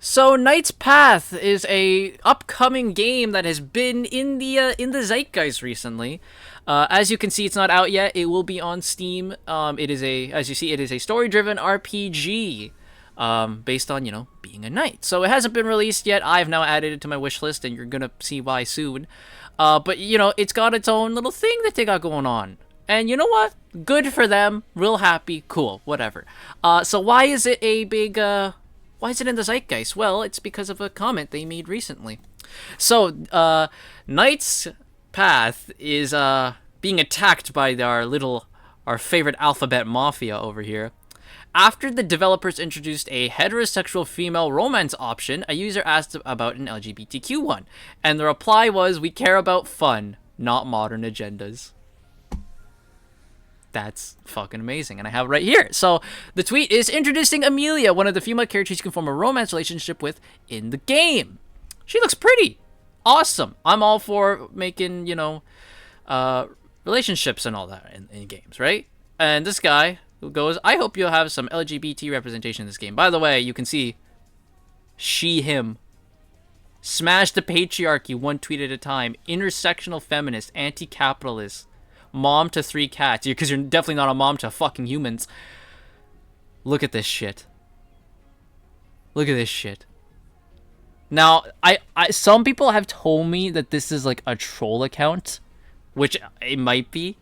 So Knight's Path is a upcoming game that has been in the zeitgeist recently. As you can see, it's not out yet. It will be on Steam. It is a, as you see, it is a story-driven RPG, based on being a knight. So it hasn't been released yet. I've now added it to my wish list, and you're gonna see why soon. But it's got its own little thing that they got going on. And you know what? Good for them. Real happy. Cool. Whatever. So why is it a big why is it in the zeitgeist? Well, it's because of a comment they made recently. So, Knight's Path is being attacked by our favorite alphabet mafia over here. After the developers introduced a heterosexual female romance option, a user asked about an LGBTQ one, and the reply was, "We care about fun, not modern agendas." That's fucking amazing, and I have it right here. So the tweet is introducing Amelia, one of the female characters you can form a romance relationship with in the game. She looks pretty awesome. I'm all for making relationships and all that in games, right? And this guy who goes, "I hope you'll have some LGBT representation in this game." By the way, you can see she, him. Smash the patriarchy one tweet at a time. Intersectional feminist, anti-capitalist. Mom to 3 cats. Because you're definitely not a mom to fucking humans. Look at this shit. Look at this shit. Now, I some people have told me that this is like a troll account, which it might be,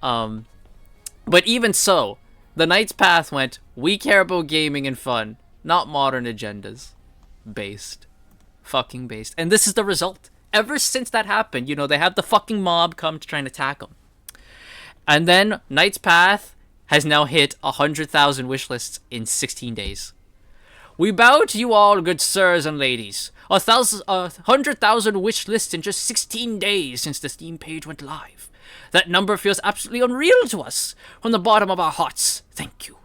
But even so, the Knight's Path went, "We care about gaming and fun, not modern agendas." Based. Fucking based. And this is the result. Ever since that happened, they have the fucking mob come to try and attack them. And then Knight's Path has now hit 100,000 wish lists in 16 days. "We bow to you all, good sirs and ladies. 100,000 wish lists in just 16 days since the Steam page went live. That number feels absolutely unreal to us. From the bottom of our hearts, thank you.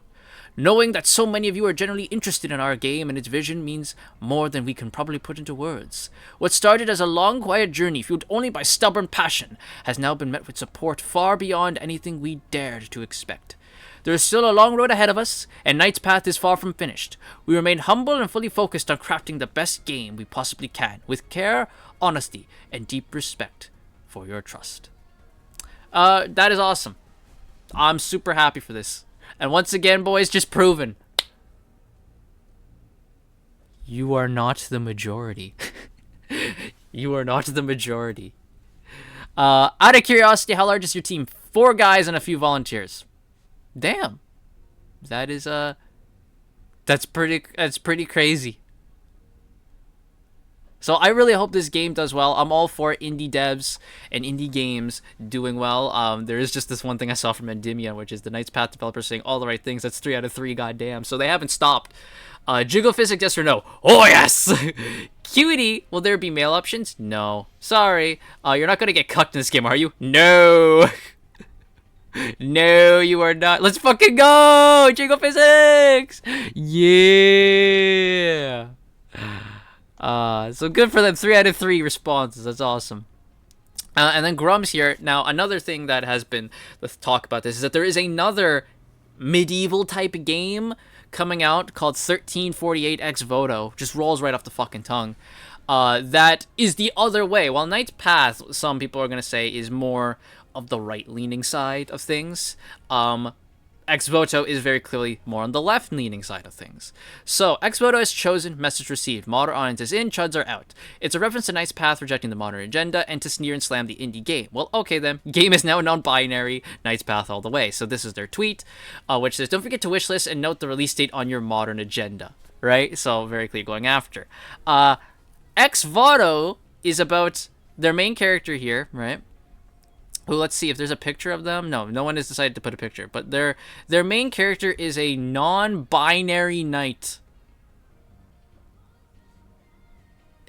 Knowing that so many of you are genuinely interested in our game and its vision means more than we can probably put into words. What started as a long, quiet journey fueled only by stubborn passion has now been met with support far beyond anything we dared to expect. There is still a long road ahead of us, and Knight's Path is far from finished. We remain humble and fully focused on crafting the best game we possibly can, with care, honesty, and deep respect for your trust." That is awesome. I'm super happy for this. And once again, boys, just proven. You are not the majority. You are not the majority. Out of curiosity, how large is your team? 4 guys and a few volunteers. Damn. That is, that's pretty crazy. So I really hope this game does well. I'm all for indie devs and indie games doing well. There is just this one thing I saw from Endymion, which is the Knight's Path developers saying all the right things. That's 3 out of 3, goddamn. So they haven't stopped. Jiggle physics, yes or no? Oh, yes! Cutie, will there be male options? No. Sorry. You're not going to get cucked in this game, are you? No! No, you are not. Let's fucking go! Jiggle physics! Yeah! So good for them. 3 out of 3 responses. That's awesome. And then Grum's here. Now, another thing that has been the talk about this is that there is another medieval type game coming out called 1348 Ex Voto. Just rolls right off the fucking tongue. That is the other way. While Knight's Path, some people are going to say, is more of the right-leaning side of things. Ex Voto is very clearly more on the left-leaning side of things. So, Ex Voto is chosen, message received. Modern audience is in, chuds are out. It's a reference to Knight's Path rejecting the modern agenda and to sneer and slam the indie game. Well, okay then. Game is now non-binary, Knight's Path all the way. So this is their tweet, which says, "Don't forget to wishlist and note the release date on your modern agenda." Right? So, very clear going after. Ex Voto is about their main character here, right? Who, let's see if there's a picture of them. No one has decided to put a picture. But their main character is a non-binary knight.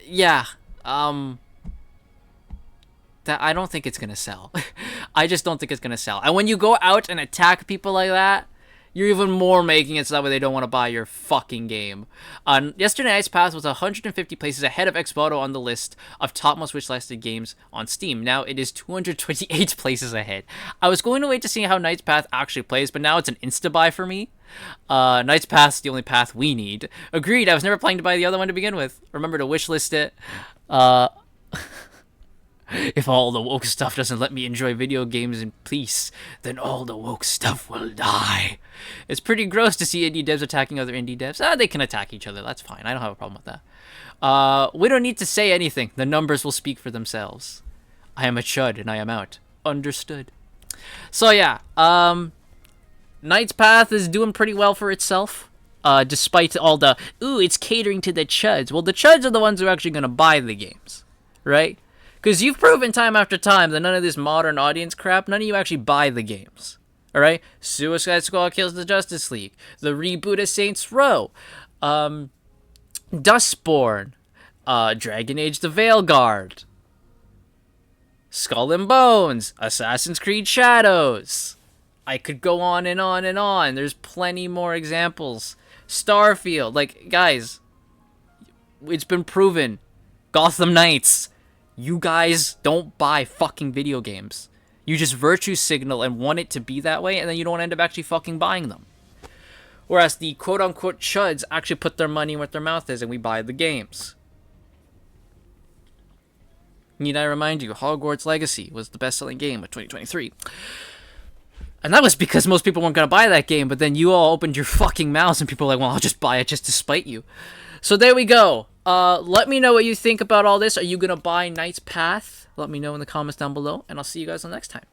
Yeah. That I don't think it's gonna sell. I just don't think it's gonna sell. And when you go out and attack people like that, You're even more making it so that way they don't want to buy your fucking game. Yesterday, Night's Path was 150 places ahead of Xboto on the list of top most wishlisted games on Steam. Now it is 228 places ahead. I was going to wait to see how Night's Path actually plays, but now it's an insta-buy for me. Night's Path's the only path we need. Agreed, I was never planning to buy the other one to begin with. Remember to wishlist it. If all the woke stuff doesn't let me enjoy video games in peace, then all the woke stuff will die. It's pretty gross to see indie devs attacking other indie devs. They can attack each other. That's fine. I don't have a problem with that. We don't need to say anything. The numbers will speak for themselves. I am a chud and I am out. Understood. So yeah, Night's Path is doing pretty well for itself. Despite all the, ooh, it's catering to the chuds. Well, the chuds are the ones who are actually going to buy the games, right? Because you've proven time after time that none of this modern audience crap, none of you actually buy the games. Alright? Suicide Squad kills the Justice League. The reboot of Saints Row. Dustborn. Dragon Age the Veilguard. Skull and Bones. Assassin's Creed Shadows. I could go on and on and on. There's plenty more examples. Starfield. Like, guys, it's been proven. Gotham Knights. You guys don't buy fucking video games. You just virtue signal and want it to be that way, and then you don't end up actually fucking buying them. Whereas the quote-unquote chuds actually put their money where their mouth is, and we buy the games. Need I remind you, Hogwarts Legacy was the best-selling game of 2023. And that was because most people weren't going to buy that game, but then you all opened your fucking mouths, and people were like, well, I'll just buy it just to spite you. So there we go. Let me know what you think about all this. Are you going to buy Night's Path? Let me know in the comments down below, and I'll see you guys on the next time.